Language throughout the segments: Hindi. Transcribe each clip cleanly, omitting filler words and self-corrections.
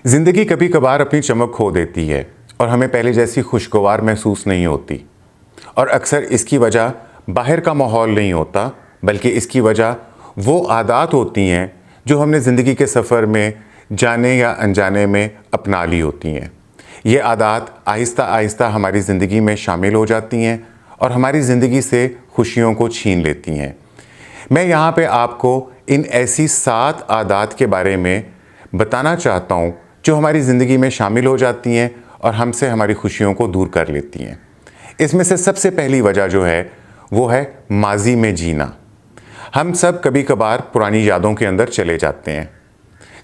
ज़िंदगी कभी कभार अपनी चमक खो देती है और हमें पहले जैसी खुशगवार महसूस नहीं होती। और अक्सर इसकी वजह बाहर का माहौल नहीं होता, बल्कि इसकी वजह वो आदत होती हैं जो हमने ज़िंदगी के सफ़र में जाने या अनजाने में अपना ली होती हैं। ये आदत आहिस्ता आहिस्ता हमारी ज़िंदगी में शामिल हो जाती हैं और हमारी ज़िंदगी से खुशियों को छीन लेती हैं। मैं यहाँ पे आपको इन ऐसी 7 आदत के बारे में बताना चाहता हूँ जो हमारी ज़िंदगी में शामिल हो जाती हैं और हमसे हमारी खुशियों को दूर कर लेती हैं। इसमें से सबसे पहली वजह जो है वो है माजी में जीना। हम सब कभी कभार पुरानी यादों के अंदर चले जाते हैं।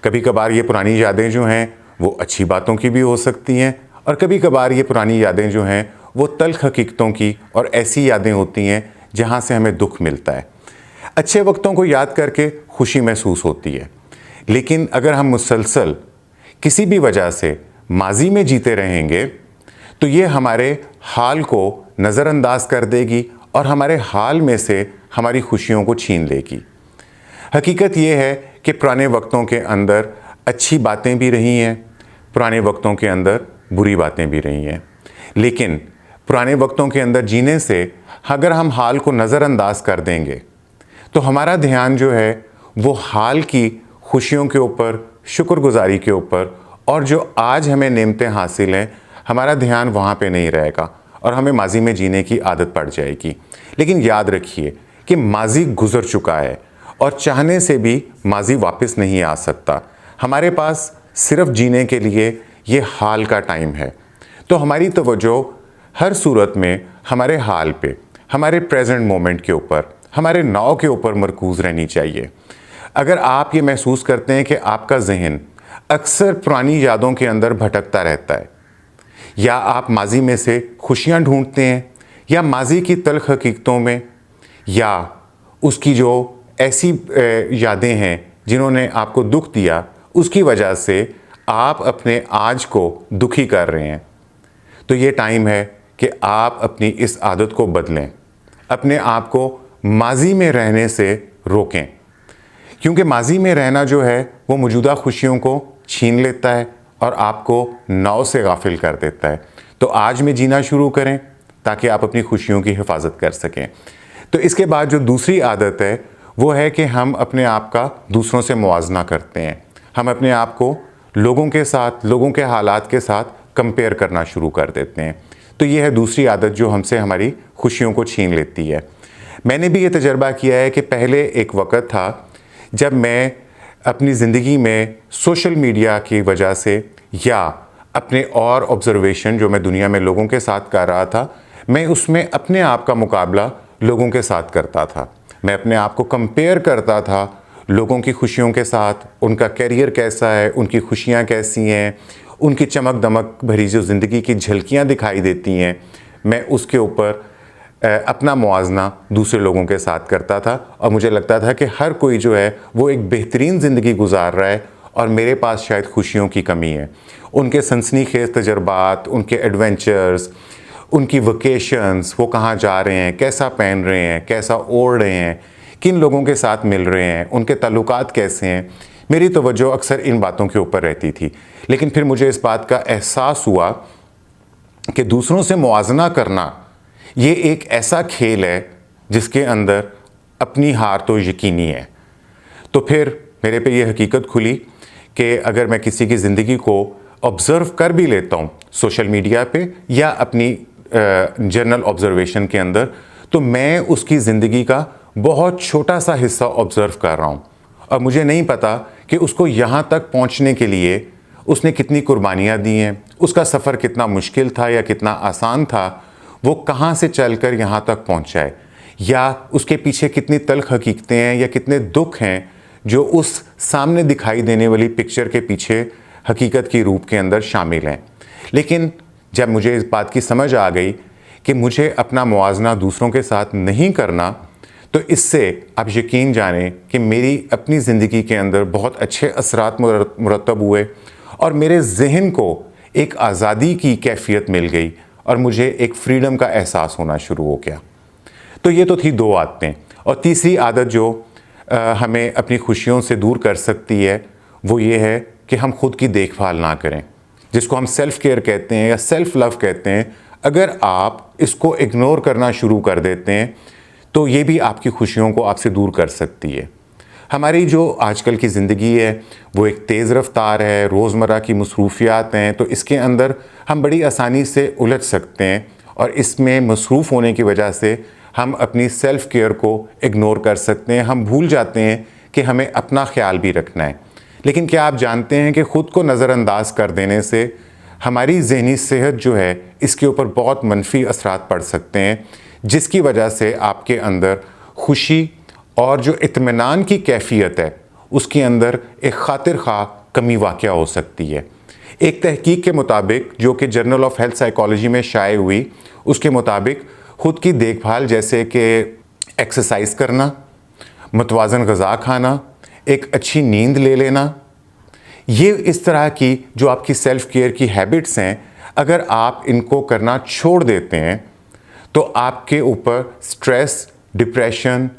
कभी कभार ये पुरानी यादें जो हैं वो अच्छी बातों की भी हो सकती हैं और कभी कभार ये पुरानी यादें जो हैं वो तल्ख हकीकतों की और ऐसी यादें होती हैं जहाँ से हमें दुख मिलता है। अच्छे वक्तों को याद करके खुशी महसूस होती है, लेकिन अगर हम मुसलसल किसी भी वजह से माजी में जीते रहेंगे तो ये हमारे हाल को नज़रअंदाज कर देगी और हमारे हाल में से हमारी खुशियों को छीन लेगी। हकीकत ये है कि पुराने वक्तों के अंदर अच्छी बातें भी रही हैं, पुराने वक्तों के अंदर बुरी बातें भी रही हैं, लेकिन पुराने वक्तों के अंदर जीने से अगर हम हाल को नज़रअंदाज कर देंगे तो हमारा ध्यान जो है वो हाल की खुशियों के ऊपर, शुक्रगुजारी के ऊपर और जो आज हमें नेमतें हासिल हैं, हमारा ध्यान वहाँ पे नहीं रहेगा और हमें माजी में जीने की आदत पड़ जाएगी। लेकिन याद रखिए कि माजी गुज़र चुका है और चाहने से भी माजी वापस नहीं आ सकता। हमारे पास सिर्फ जीने के लिए ये हाल का टाइम है। तो हमारी तवज्जो हर सूरत में हमारे हाल पे, हमारे प्रेजेंट मोमेंट के ऊपर, हमारे नाव के ऊपर मरकूज़ रहनी चाहिए। अगर आप ये महसूस करते हैं कि आपका जहन अक्सर पुरानी यादों के अंदर भटकता रहता है, या आप माजी में से खुशियाँ ढूंढते हैं या माजी की तल्ख हकीकतों में, या उसकी जो ऐसी यादें हैं जिन्होंने आपको दुख दिया, उसकी वजह से आप अपने आज को दुखी कर रहे हैं, तो ये टाइम है कि आप अपनी इस आदत को बदलें, अपने आप को माजी में रहने से रोकें। क्योंकि माजी में रहना जो है वो मौजूदा खुशियों को छीन लेता है और आपको नाव से गाफिल कर देता है। तो आज में जीना शुरू करें ताकि आप अपनी खुशियों की हिफाजत कर सकें। तो इसके बाद जो दूसरी आदत है वो है कि हम अपने आप का दूसरों से मुवाजना करते हैं। हम अपने आप को लोगों के साथ, लोगों के हालात के साथ कंपेयर करना शुरू कर देते हैं। तो ये है दूसरी आदत जो हमसे हमारी खुशियों को छीन लेती है। मैंने भी ये तजर्बा किया है कि पहले एक वक़्त था जब मैं अपनी ज़िंदगी में सोशल मीडिया की वजह से या अपने और ऑब्ज़र्वेशन जो मैं दुनिया में लोगों के साथ कर रहा था, मैं उसमें अपने आप का मुकाबला लोगों के साथ करता था। मैं अपने आप को कंपेयर करता था लोगों की खुशियों के साथ। उनका करियर कैसा है, उनकी खुशियाँ कैसी हैं, उनकी चमक दमक भरी जो ज़िंदगी की झलकियाँ दिखाई देती हैं, मैं उसके ऊपर अपना मुआजना दूसरे लोगों के साथ करता था और मुझे लगता था कि हर कोई जो है वो एक बेहतरीन ज़िंदगी गुजार रहा है और मेरे पास शायद खुशियों की कमी है। उनके सनसनीखेज़ तजर्बात, उनके एडवेंचर्स, उनकी वकेशंस, वो कहाँ जा रहे हैं, कैसा पहन रहे हैं, कैसा ओढ़ रहे हैं, किन लोगों के साथ मिल रहे हैं, उनके ताल्लुकात कैसे हैं, मेरी तवज्जो अक्सर इन बातों के ऊपर रहती थी। लेकिन फिर मुझे इस बात का एहसास हुआ कि दूसरों से मुआजना करना ये एक ऐसा खेल है जिसके अंदर अपनी हार तो यकीनी है। तो फिर मेरे पे ये हकीकत खुली कि अगर मैं किसी की ज़िंदगी को ऑब्ज़र्व कर भी लेता हूँ सोशल मीडिया पे या अपनी जर्नल ऑब्ज़र्वेशन के अंदर, तो मैं उसकी ज़िंदगी का बहुत छोटा सा हिस्सा ऑब्ज़र्व कर रहा हूँ और मुझे नहीं पता कि उसको यहाँ तक पहुँचने के लिए उसने कितनी कुर्बानियाँ दी हैं, उसका सफ़र कितना मुश्किल था या कितना आसान था, वो कहाँ से चलकर यहाँ तक पहुँचा है, या उसके पीछे कितनी तल्ख हकीकतें हैं या कितने दुख हैं जो उस सामने दिखाई देने वाली पिक्चर के पीछे हकीकत की रूप के अंदर शामिल हैं। लेकिन जब मुझे इस बात की समझ आ गई कि मुझे अपना मुआजना दूसरों के साथ नहीं करना, तो इससे आप यकीन जानें कि मेरी अपनी ज़िंदगी के अंदर बहुत अच्छे असरात मुरतब हुए और मेरे जहन को एक आज़ादी की कैफियत मिल गई और मुझे एक फ्रीडम का एहसास होना शुरू हो गया। तो ये तो थी 2 आदतें। और तीसरी आदत जो हमें अपनी खुशियों से दूर कर सकती है वो ये है कि हम खुद की देखभाल ना करें, जिसको हम सेल्फ केयर कहते हैं या सेल्फ लव कहते हैं, अगर आप इसको इग्नोर करना शुरू कर देते हैं तो ये भी आपकी खुशियों को आपसे दूर कर सकती है। हमारी जो आजकल की ज़िंदगी है वो एक तेज़ रफ्तार है, रोज़मर्रा की मसरूफ़ियात हैं, तो इसके अंदर हम बड़ी आसानी से उलझ सकते हैं और इसमें मसरूफ़ होने की वजह से हम अपनी सेल्फ़ केयर को इग्नोर कर सकते हैं। हम भूल जाते हैं कि हमें अपना ख्याल भी रखना है। लेकिन क्या आप जानते हैं कि ख़ुद को नज़रअंदाज कर देने से हमारी ज़हनी सेहत जो है इसके ऊपर बहुत मनफी असरात पड़ सकते हैं, जिसकी वजह से आपके अंदर खुशी और जो इत्मीनान की कैफियत है उसके अंदर एक खातिर खा कमी वाक़या हो सकती है। एक तहकीक के मुताबिक जो कि जर्नल ऑफ हेल्थ साइकोलॉजी में शाये हुई, उसके मुताबिक ख़ुद की देखभाल जैसे कि एक्सरसाइज करना, मुतवाज़न ग़िज़ा खाना, एक अच्छी नींद ले लेना, ये इस तरह की जो आपकी सेल्फ़ केयर की हैबिट्स हैं, अगर आप इनको करना छोड़ देते हैं तो आपके ऊपर स्ट्रेस, डिप्रेशन,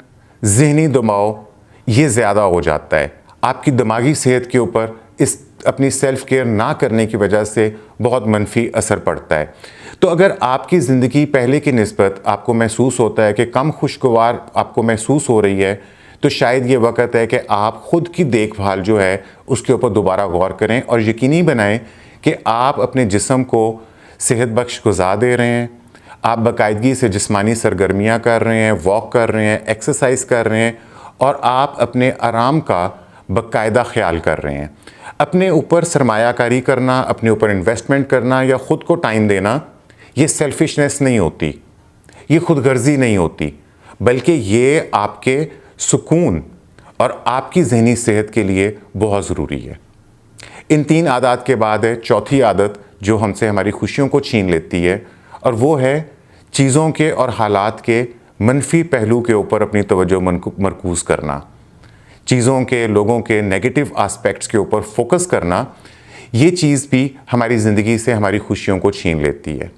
ज़हनी दबाव ये ज़्यादा हो जाता है। आपकी दिमागी सेहत के ऊपर इस अपनी सेल्फ़ केयर ना करने की वजह से बहुत मनफी असर पड़ता है। तो अगर आपकी ज़िंदगी पहले की निस्बत आपको महसूस होता है कि कम खुशगवार आपको महसूस हो रही है, तो शायद ये वक्त है कि आप ख़ुद की देखभाल जो है उसके ऊपर दोबारा गौर करें और यकीनी बनाएं कि आप अपने जिस्म को सेहत बख्श ग़िज़ा दे रहे हैं, आप बाकायदगी से जिस्मानी सरगर्मियाँ कर रहे हैं, वॉक कर रहे हैं, एक्सरसाइज कर रहे हैं और आप अपने आराम का बाकायदा ख्याल कर रहे हैं। अपने ऊपर सरमायाकारी करना, अपने ऊपर इन्वेस्टमेंट करना या ख़ुद को टाइम देना, ये सेल्फिशनेस नहीं होती, ये खुदगर्जी नहीं होती, बल्कि ये आपके सुकून और आपकी ज़हनी सेहत के लिए बहुत ज़रूरी है। इन 3 आदत के बाद है चौथी आदत जो हमसे हमारी खुशियों को छीन लेती है, और वो है चीज़ों के और हालात के मनफी पहलू के ऊपर अपनी तवज्जो मरकूज़ करना। चीज़ों के, लोगों के नेगेटिव आस्पेक्ट्स के ऊपर फोकस करना, ये चीज़ भी हमारी ज़िंदगी से हमारी खुशियों को छीन लेती है।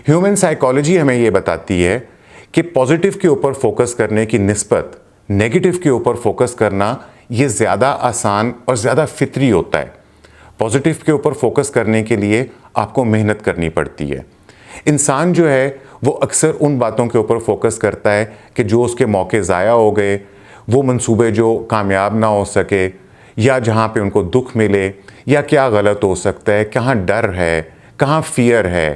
ह्यूमन साइकोलॉजी हमें ये बताती है कि पॉजिटिव के ऊपर फोकस करने की निस्बत नेगेटिव के ऊपर फोकस करना ये ज़्यादा आसान और ज़्यादा फितरी होता है। पॉजिटिव के ऊपर फोकस करने के लिए आपको मेहनत करनी पड़ती है। इंसान जो है वो अक्सर उन बातों के ऊपर फोकस करता है कि जो उसके मौके ज़ाया हो गए, वो मंसूबे जो कामयाब ना हो सके, या जहाँ पे उनको दुख मिले, या क्या गलत हो सकता है, कहाँ डर है, कहाँ फ़ियर है,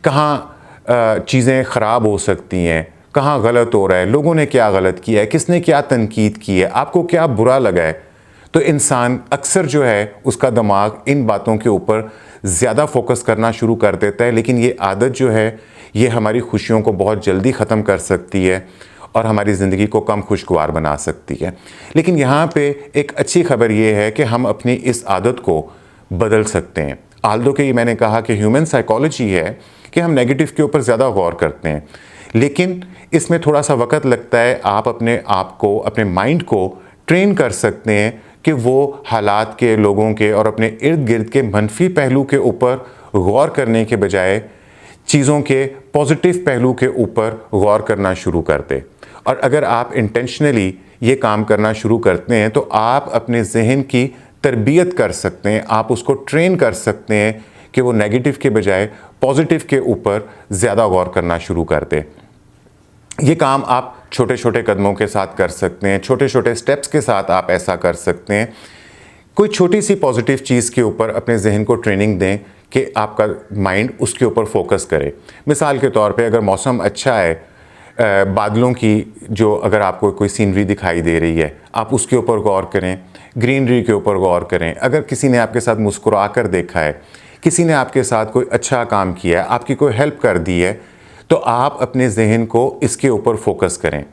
कहाँ चीज़ें ख़राब हो सकती हैं, कहाँ गलत हो रहा है, लोगों ने क्या गलत किया है, किसने क्या तनकीद की है, आपको क्या बुरा लगा है। तो इंसान अक्सर जो है उसका दिमाग इन बातों के ऊपर ज़्यादा फोकस करना शुरू कर देता है। लेकिन ये आदत जो है ये हमारी खुशियों को बहुत जल्दी ख़त्म कर सकती है और हमारी ज़िंदगी को कम खुशगवार बना सकती है। लेकिन यहाँ पे एक अच्छी खबर ये है कि हम अपनी इस आदत को बदल सकते हैं। आल्दो के ये मैंने कहा कि ह्यूमन साइकोलॉजी है कि हम नेगेटिव के ऊपर ज़्यादा गौर करते हैं, लेकिन इसमें थोड़ा सा वक्त लगता है। आप अपने आप को, अपने माइंड को ट्रेन कर सकते हैं कि वो हालात के, लोगों के और अपने इर्द गिर्द के मनफी पहलू के ऊपर गौर करने के बजाय चीज़ों के पॉजिटिव पहलू के ऊपर गौर करना शुरू कर दें। और अगर आप इंटेंशनली ये काम करना शुरू करते हैं तो आप अपने जहन की तरबियत कर सकते हैं, आप उसको ट्रेन कर सकते हैं कि वो नेगेटिव के बजाय पॉजिटिव के ऊपर ज़्यादा गौर करना शुरू कर दें। ये काम आप छोटे छोटे कदमों के साथ कर सकते हैं, छोटे छोटे स्टेप्स के साथ आप ऐसा कर सकते हैं। कोई छोटी सी पॉजिटिव चीज़ के ऊपर अपने जहन को ट्रेनिंग दें कि आपका माइंड उसके ऊपर फोकस करे। मिसाल के तौर पे अगर मौसम अच्छा है, बादलों की जो अगर आपको कोई सीनरी दिखाई दे रही है, आप उसके ऊपर गौर करें, ग्रीनरी के ऊपर गौर करें। अगर किसी ने आपके साथ मुस्कुरा कर देखा है, किसी ने आपके साथ कोई अच्छा काम किया है, आपकी कोई हेल्प कर दी है, तो आप अपने जहन को इसके ऊपर फोकस करें।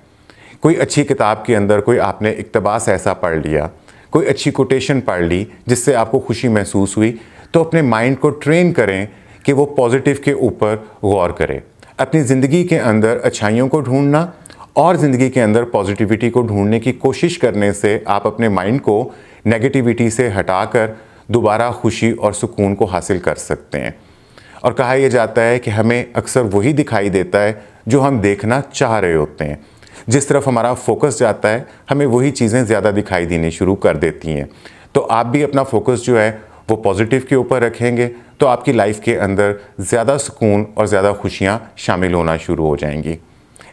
कोई अच्छी किताब के अंदर कोई आपने इक़्तिबास ऐसा पढ़ लिया, कोई अच्छी कोटेशन पढ़ ली जिससे आपको खुशी महसूस हुई, तो अपने माइंड को ट्रेन करें कि वो पॉजिटिव के ऊपर गौर करें। अपनी ज़िंदगी के अंदर अच्छाइयों को ढूंढना और ज़िंदगी के अंदर पॉजिटिविटी को ढूंढने की कोशिश करने से आप अपने माइंड को नेगेटिविटी से हटाकर दोबारा खुशी और सुकून को हासिल कर सकते हैं। और कहा यह जाता है कि हमें अक्सर वही दिखाई देता है जो हम देखना चाह रहे होते हैं। जिस तरफ हमारा फोकस जाता है, हमें वही चीज़ें ज़्यादा दिखाई देनी शुरू कर देती हैं। तो आप भी अपना फोकस जो है वो पॉजिटिव के ऊपर रखेंगे तो आपकी लाइफ के अंदर ज़्यादा सुकून और ज़्यादा खुशियाँ शामिल होना शुरू हो जाएंगी।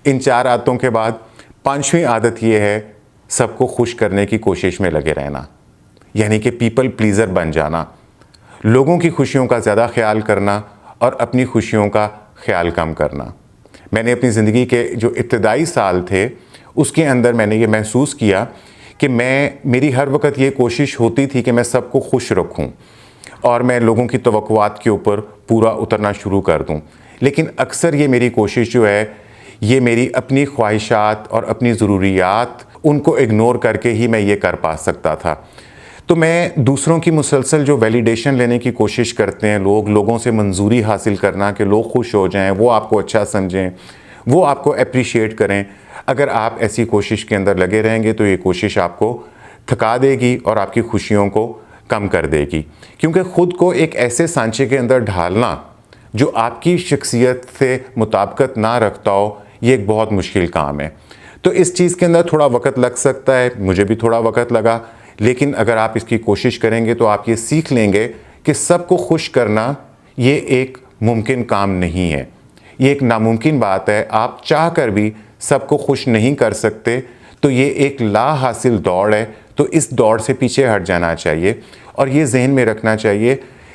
इन 4 आदतों के बाद 5वीं आदत ये है सबको खुश करने की कोशिश में लगे रहना, यानी कि पीपल प्लीज़र बन जाना, लोगों की खुशियों का ज़्यादा ख्याल करना और अपनी खुशियों का ख्याल कम करना। मैंने अपनी ज़िंदगी के जो इब्तदाई साल थे उसके अंदर मैंने ये महसूस किया कि मेरी हर वक्त ये कोशिश होती थी कि मैं सबको खुश रखूं और मैं लोगों की तवक्कुआत के ऊपर पूरा उतरना शुरू कर दूं। लेकिन अक्सर ये मेरी कोशिश जो है ये मेरी अपनी ख्वाहिशात और अपनी ज़रूरियात उनको इग्नोर करके ही मैं ये कर पा सकता था। तो मैं दूसरों की मुसलसल जो वैलिडेशन लेने की कोशिश करते हैं लोगों से मंजूरी हासिल करना कि लोग खुश हो जाएं, वो आपको अच्छा समझें, वो आपको अप्रिशिएट करें, अगर आप ऐसी कोशिश के अंदर लगे रहेंगे तो ये कोशिश आपको थका देगी और आपकी खुशियों को कम कर देगी। क्योंकि ख़ुद को एक ऐसे सांचे के अंदर ढालना जो आपकी शख्सियत से मुताबिकत ना रखता हो, ये एक बहुत मुश्किल काम है। तो इस चीज़ के अंदर थोड़ा वक्त लग सकता है, मुझे भी थोड़ा वक्त लगा, लेकिन अगर आप इसकी कोशिश करेंगे तो आप ये सीख लेंगे कि सबको खुश करना ये एक मुमकिन काम नहीं है, ये एक नामुमकिन बात है। आप चाह कर भी सबको खुश नहीं कर सकते, तो ये एक ला हासिल दौड़ है। तो इस दौड़ से पीछे हट जाना चाहिए और ये जहन में रखना चाहिए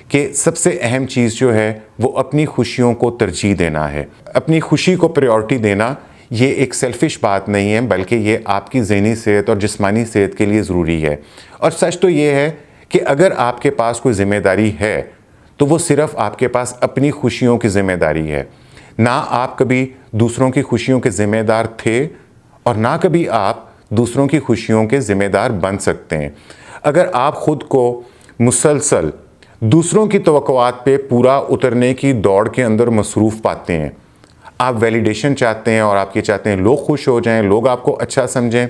कि सबसे अहम चीज़ जो है वो अपनी खुशियों को तरजीह देना है। अपनी खुशी को प्रायोरिटी देना ये एक सेल्फिश बात नहीं है, बल्कि ये आपकी ज़हनी सेहत और जिस्मानी सेहत के लिए ज़रूरी है। और सच तो ये है कि अगर आपके पास कोई ज़िम्मेदारी है तो वो सिर्फ़ आपके पास अपनी खुशियों की ज़िम्मेदारी है, ना आप कभी दूसरों की खुशियों के ज़िम्मेदार थे और ना कभी आप दूसरों की खुशियों के ज़िम्मेदार बन सकते हैं। अगर आप ख़ुद को मुसलसल दूसरों की तवक्कुआत पे पूरा उतरने की दौड़ के अंदर मसरूफ़ पाते हैं, आप वैलिडेशन चाहते हैं और आप ये चाहते हैं लोग खुश हो जाएं, लोग आपको अच्छा समझें,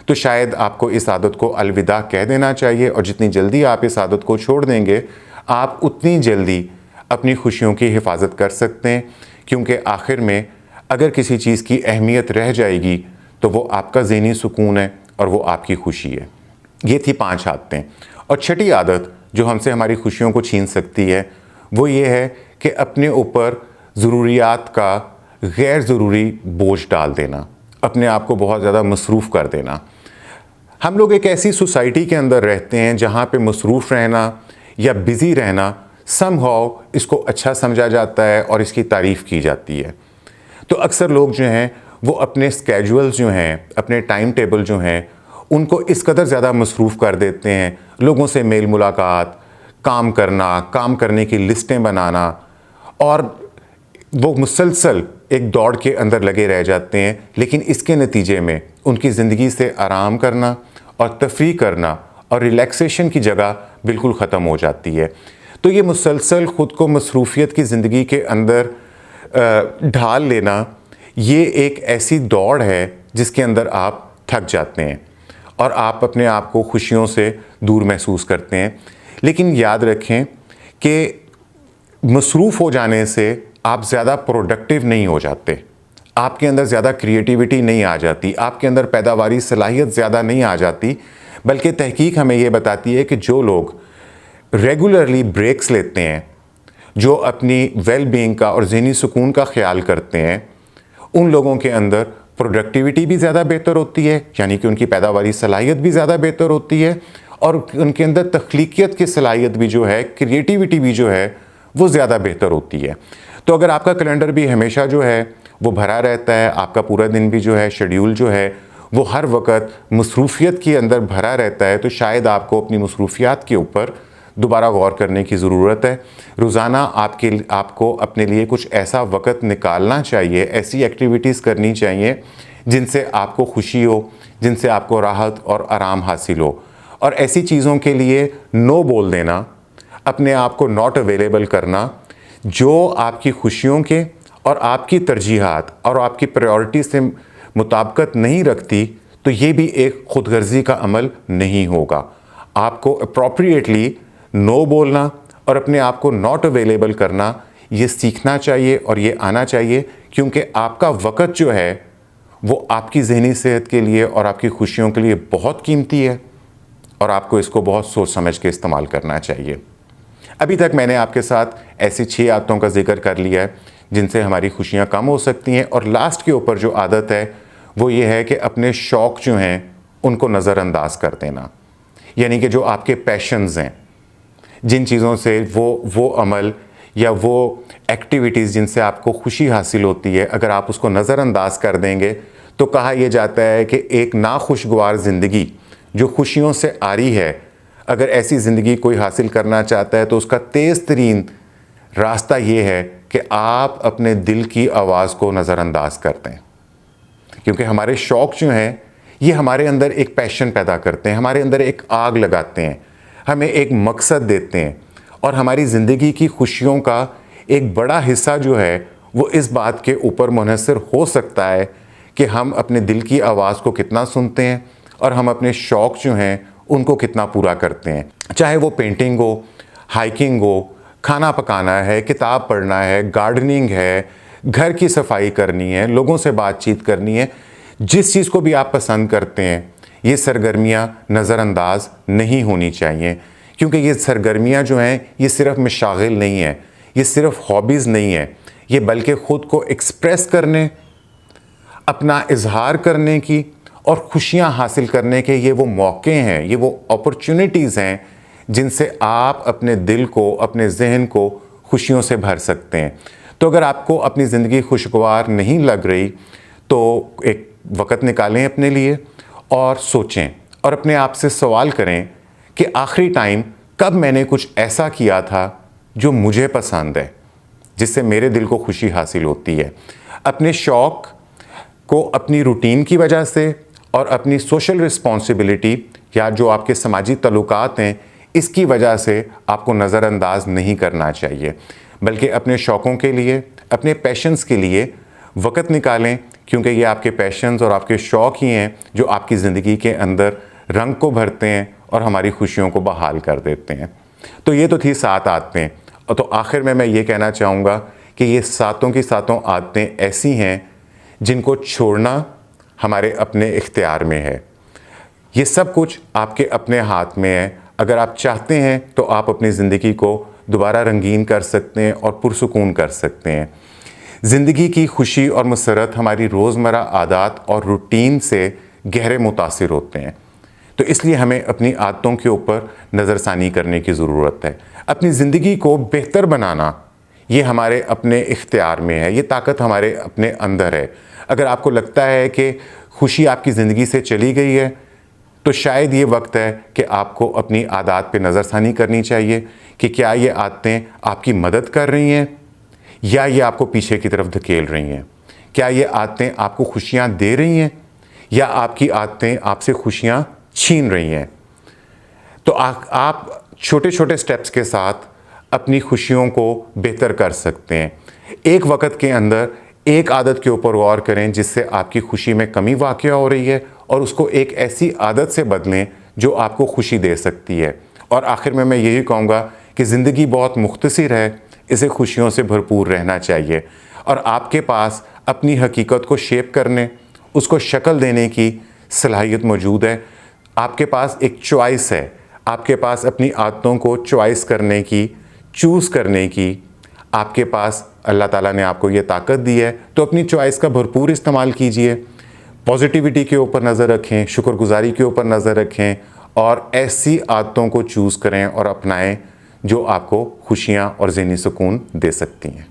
तो शायद आपको इस आदत को अलविदा कह देना चाहिए। और जितनी जल्दी आप इस आदत को छोड़ देंगे, आप उतनी जल्दी अपनी खुशियों की हिफाजत कर सकते हैं। क्योंकि आखिर में अगर किसी चीज़ की अहमियत रह जाएगी तो वो आपका ज़हनी सुकून है और वो आपकी खुशी है। ये थी 5 आदतें। और छठी आदत जो हमसे हमारी खुशियों को छीन सकती है वो ये है कि अपने ऊपर ज़रूरियात का गैर ज़रूरी बोझ डाल देना, अपने आप को बहुत ज़्यादा मसरूफ़ कर देना। हम लोग एक ऐसी सोसाइटी के अंदर रहते हैं जहाँ पे मसरूफ़ रहना या बिज़ी रहना समहाउ इसको अच्छा समझा जाता है और इसकी तारीफ़ की जाती है। तो अक्सर लोग जो हैं वो अपने स्केड्यूल्स जो हैं, अपने टाइम टेबल जो हैं, उनको इस कदर ज़्यादा मसरूफ़ कर देते हैं, लोगों से मेल मुलाकात, काम करना, काम करने की लिस्टें बनाना, और वो मुसलसल एक दौड़ के अंदर लगे रह जाते हैं। लेकिन इसके नतीजे में उनकी ज़िंदगी से आराम करना और तफरीह करना और रिलैक्सेशन की जगह बिल्कुल ख़त्म हो जाती है। तो ये मुसलसल ख़ुद को मसरूफ़ियत की ज़िंदगी के अंदर ढाल लेना, ये एक ऐसी दौड़ है जिसके अंदर आप थक जाते हैं और आप अपने आप को खुशियों से दूर महसूस करते हैं। लेकिन याद रखें कि मसरूफ़ हो जाने से आप ज़्यादा प्रोडक्टिव नहीं हो जाते, आपके अंदर ज़्यादा क्रिएटिविटी नहीं आ जाती, आपके अंदर पैदावारी सलाहियत ज़्यादा नहीं आ जाती। बल्कि तहकीक हमें ये बताती है कि जो लोग रेगुलरली ब्रेक्स लेते हैं, जो अपनी वेल बीइंग का और ज़हनी सुकून का ख्याल करते हैं, उन लोगों के अंदर प्रोडक्टिविटी भी ज़्यादा बेहतर होती है, यानी कि उनकी पैदावारी सलाहियत भी ज़्यादा बेहतर होती है और उनके अंदर तख्लीकियत की सलाहियत भी जो है, क्रिएटिविटी भी जो है, वो ज़्यादा बेहतर होती है। तो अगर आपका कैलेंडर भी हमेशा जो है वो भरा रहता है, आपका पूरा दिन भी जो है शेड्यूल जो है वो हर वक्त मसरूफ़ियत के अंदर भरा रहता है, तो शायद आपको अपनी मसरूफ़ियात के ऊपर दोबारा गौर करने की ज़रूरत है। रोज़ाना आपको अपने लिए कुछ ऐसा वक्त निकालना चाहिए, ऐसी एक्टिविटीज़ करनी चाहिए जिनसे आपको खुशी हो, जिनसे आपको राहत और आराम हासिल हो। और ऐसी चीज़ों के लिए नो बोल देना, अपने आप को नॉट अवेलेबल करना, जो आपकी खुशियों के और आपकी तरजीहात और आपकी प्रायोरिटी से मुताबिकत नहीं रखती, तो ये भी एक ख़ुदगर्ज़ी का अमल नहीं होगा। आपको अप्रोप्रिएटली नो बोलना और अपने आप को नॉट अवेलेबल करना, ये सीखना चाहिए और ये आना चाहिए। क्योंकि आपका वक़्त जो है वो आपकी ज़हनी सेहत के लिए और आपकी खुशियों के लिए बहुत कीमती है और आपको इसको बहुत सोच समझ के इस्तेमाल करना चाहिए। अभी तक मैंने आपके साथ ऐसी 6 आदतों का जिक्र कर लिया है जिनसे हमारी खुशियाँ कम हो सकती हैं, और लास्ट के ऊपर जो आदत है वो ये है कि अपने शौक़ जो हैं उनको नज़रअंदाज कर देना। यानी कि जो आपके पैशंस हैं, जिन चीज़ों से वो अमल या वो एक्टिविटीज़ जिनसे आपको खुशी हासिल होती है, अगर आप उसको नज़रअंदाज कर देंगे तो कहा यह जाता है कि एक नाखुशगवार ज़िंदगी जो खुशियों से आ रही है, अगर ऐसी ज़िंदगी कोई हासिल करना चाहता है तो उसका तेज़ तरीन रास्ता ये है कि आप अपने दिल की आवाज़ को नज़रअंदाज कर दें। क्योंकि हमारे शौक़ जो हैं ये हमारे अंदर एक पैशन पैदा करते हैं, हमारे अंदर एक आग लगाते हैं, हमें एक मकसद देते हैं, और हमारी ज़िंदगी की खुशियों का एक बड़ा हिस्सा जो है वो इस बात के ऊपर मुनहसर हो सकता है कि हम अपने दिल की आवाज़ को कितना सुनते हैं और हम अपने शौक़ जो हैं उनको कितना पूरा करते हैं। चाहे वो पेंटिंग हो, हाइकिंग हो, खाना पकाना है, किताब पढ़ना है, गार्डनिंग है, घर की सफाई करनी है, लोगों से बातचीत करनी है, जिस चीज़ को भी आप पसंद करते हैं, ये सरगर्मियाँ नज़रअंदाज नहीं होनी चाहिए। क्योंकि ये सरगर्मियाँ जो हैं ये सिर्फ मशागिल नहीं है, ये सिर्फ हॉबीज़ नहीं है, ये बल्कि ख़ुद को एक्सप्रेस करने, अपना इजहार करने की और खुशियाँ हासिल करने के ये वो मौके हैं, ये वो अपॉर्चुनिटीज़ हैं जिनसे आप अपने दिल को, अपने जहन को खुशियों से भर सकते हैं। तो अगर आपको अपनी ज़िंदगी खुशगवार नहीं लग रही तो एक वक़्त निकालें अपने लिए और सोचें और अपने आप से सवाल करें कि आखिरी टाइम कब मैंने कुछ ऐसा किया था जो मुझे पसंद है, जिससे मेरे दिल को खुशी हासिल होती है। अपने शौक़ को अपनी रूटीन की वजह से और अपनी सोशल रिस्पॉन्सिबिलिटी या जो आपके समाजी तल्लुकात हैं इसकी वजह से आपको नज़रअंदाज नहीं करना चाहिए, बल्कि अपने शौक़ों के लिए, अपने पैशंस के लिए वक़्त निकालें, क्योंकि ये आपके पैशंस और आपके शौक़ ही हैं जो आपकी ज़िंदगी के अंदर रंग को भरते हैं और हमारी खुशियों को बहाल कर देते हैं। तो ये तो थी 7 आदतें, और तो आखिर में मैं ये कहना चाहूँगा कि ये सातों की सातों आदतें ऐसी हैं जिनको छोड़ना हमारे अपने इख्तियार में है। ये सब कुछ आपके अपने हाथ में है। अगर आप चाहते हैं तो आप अपनी ज़िंदगी को दोबारा रंगीन कर सकते हैं और पुरसुकून कर सकते हैं। ज़िंदगी की खुशी और मसरत हमारी रोज़मर्रा आदत और रूटीन से गहरे मुतासिर होते हैं, तो इसलिए हमें अपनी आदतों के ऊपर नज़रसानी करने की ज़रूरत है। अपनी ज़िंदगी को बेहतर बनाना ये हमारे अपने इख्तियार में है, ये ताकत हमारे अपने अंदर है। अगर आपको लगता है कि खुशी आपकी ज़िंदगी से चली गई है तो शायद ये वक्त है कि आपको अपनी आदत पे नज़रसानी करनी चाहिए कि क्या ये आदतें आपकी मदद कर रही हैं या ये आपको पीछे की तरफ धकेल रही हैं। क्या ये आदतें आपको खुशियाँ दे रही हैं या आपकी आदतें आपसे खुशियाँ छीन रही हैं। तो आप छोटे छोटे स्टेप्स के साथ अपनी खुशियों को बेहतर कर सकते हैं। एक वक्त के अंदर एक आदत के ऊपर गौर करें जिससे आपकी खुशी में कमी वाक़या हो रही है और उसको एक ऐसी आदत से बदलें जो आपको खुशी दे सकती है। और आखिर में मैं यही कहूँगा कि ज़िंदगी बहुत मुख्तसर है, इसे खुशियों से भरपूर रहना चाहिए और आपके पास अपनी हकीकत को शेप करने, उसको शक्ल देने की सलाहियत मौजूद है। आपके पास एक चॉइस है, आपके पास अपनी आदतों को चॉइस करने की, चूज़ करने की आपके पास अल्लाह ताला ने आपको ये ताकत दी है। तो अपनी चॉइस का भरपूर इस्तेमाल कीजिए, पॉजिटिविटी के ऊपर नज़र रखें, शुक्रगुजारी के ऊपर नज़र रखें और ऐसी आदतों को चूज़ करें और अपनाएं जो आपको खुशियाँ और ज़हनी सुकून दे सकती हैं।